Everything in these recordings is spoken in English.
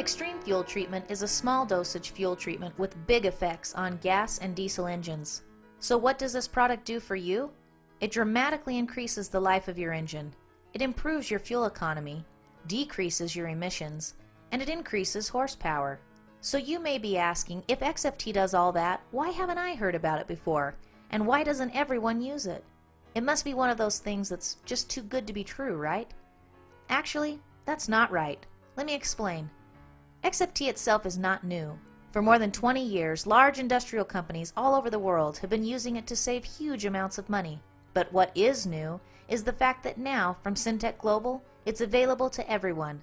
Extreme fuel treatment is a small dosage fuel treatment with big effects on gas and diesel engines. So what does this product do for you? It dramatically increases the life of your engine. It improves your fuel economy, decreases your emissions, and it increases horsepower. So you may be asking, if XFT does all that, why haven't I heard about it before? And why doesn't everyone use it? It must be one of those things that's just too good to be true, right? Actually, that's not right. Let me explain. XFT itself is not new. For more than 20 years, large industrial companies all over the world have been using it to save huge amounts of money. But what is new is the fact that now, from Syntec Global, it's available to everyone.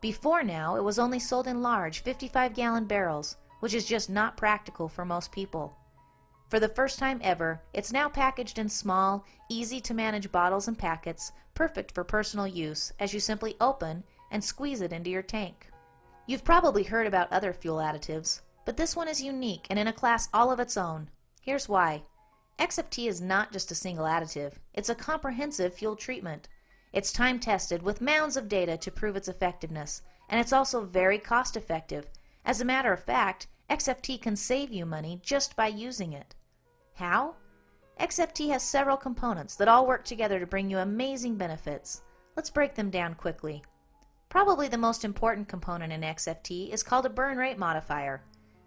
Before now, it was only sold in large 55-gallon barrels, which is just not practical for most people. For the first time ever, it's now packaged in small, easy-to-manage bottles and packets, perfect for personal use, as you simply open and squeeze it into your tank. You've probably heard about other fuel additives, but this one is unique and in a class all of its own. Here's why. XFT is not just a single additive, it's a comprehensive fuel treatment. It's time-tested with mounds of data to prove its effectiveness, and it's also very cost-effective. As a matter of fact, XFT can save you money just by using it. How? XFT has several components that all work together to bring you amazing benefits. Let's break them down quickly. Probably the most important component in XFT is called a burn rate modifier.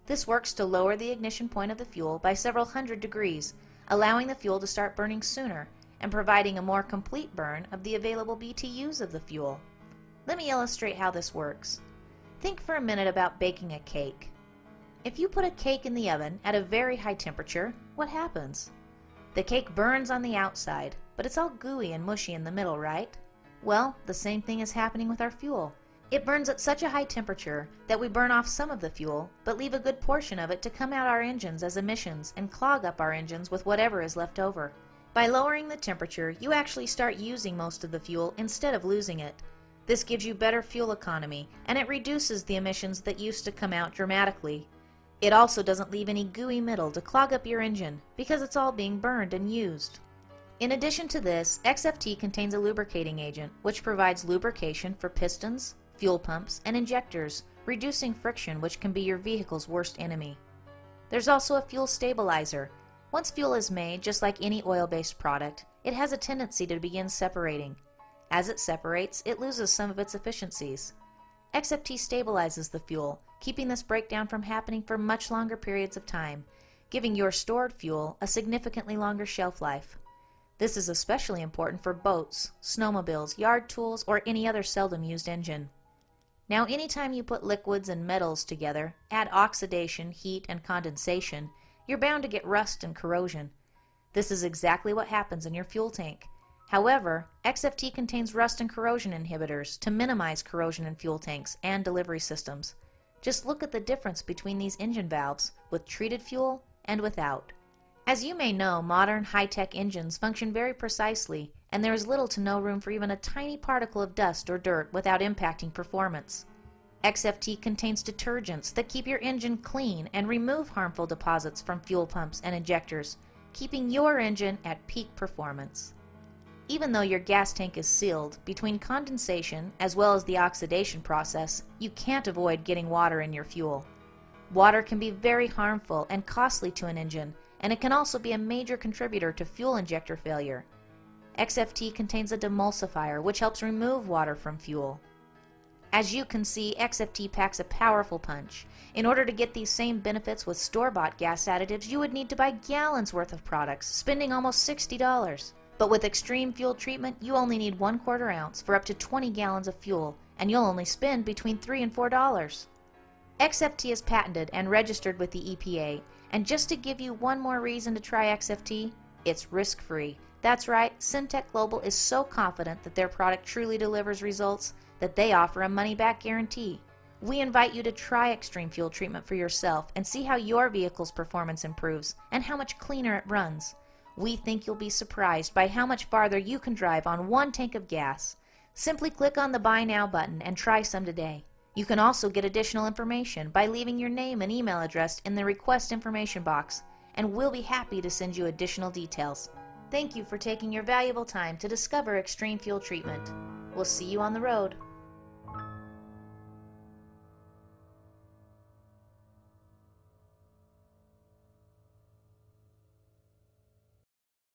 This works to lower the ignition point of the fuel by several hundred degrees, allowing the fuel to start burning sooner and providing a more complete burn of the available BTUs of the fuel. Let me illustrate how this works. Think for a minute about baking a cake. If you put a cake in the oven at a very high temperature, what happens? The cake burns on the outside, but it's all gooey and mushy in the middle, right? Well, the same thing is happening with our fuel. It burns at such a high temperature that we burn off some of the fuel, but leave a good portion of it to come out our engines as emissions and clog up our engines with whatever is left over. By lowering the temperature, you actually start using most of the fuel instead of losing it. This gives you better fuel economy, and it reduces the emissions that used to come out dramatically. It also doesn't leave any gooey middle to clog up your engine, because it's all being burned and used. In addition to this, XFT contains a lubricating agent, which provides lubrication for pistons, fuel pumps, and injectors, reducing friction, which can be your vehicle's worst enemy. There's also a fuel stabilizer. Once fuel is made, just like any oil-based product, it has a tendency to begin separating. As it separates, it loses some of its efficiencies. XFT stabilizes the fuel, keeping this breakdown from happening for much longer periods of time, giving your stored fuel a significantly longer shelf life. This is especially important for boats, snowmobiles, yard tools, or any other seldom used engine. Now, anytime you put liquids and metals together, add oxidation, heat, and condensation, you're bound to get rust and corrosion. This is exactly what happens in your fuel tank. However, XFT contains rust and corrosion inhibitors to minimize corrosion in fuel tanks and delivery systems. Just look at the difference between these engine valves with treated fuel and without. As you may know, modern high-tech engines function very precisely, and there is little to no room for even a tiny particle of dust or dirt without impacting performance. XFT contains detergents that keep your engine clean and remove harmful deposits from fuel pumps and injectors, keeping your engine at peak performance. Even though your gas tank is sealed, between condensation as well as the oxidation process, you can't avoid getting water in your fuel. Water can be very harmful and costly to an engine, and it can also be a major contributor to fuel injector failure. XFT contains a demulsifier which helps remove water from fuel. As you can see, XFT packs a powerful punch. In order to get these same benefits with store-bought gas additives, you would need to buy gallons worth of products, spending almost $60. But with extreme fuel treatment, you only need 1/4 ounce for up to 20 gallons of fuel, and you'll only spend between $3 and $4. XFT is patented and registered with the EPA, and just to give you one more reason to try XFT, it's risk-free. That's right, Syntec Global is so confident that their product truly delivers results that they offer a money-back guarantee. We invite you to try extreme fuel treatment for yourself and see how your vehicle's performance improves and how much cleaner it runs. We think you'll be surprised by how much farther you can drive on one tank of gas. Simply click on the Buy Now button and try some today. You can also get additional information by leaving your name and email address in the request information box, and we'll be happy to send you additional details. Thank you for taking your valuable time to discover extreme fuel treatment. We'll see you on the road.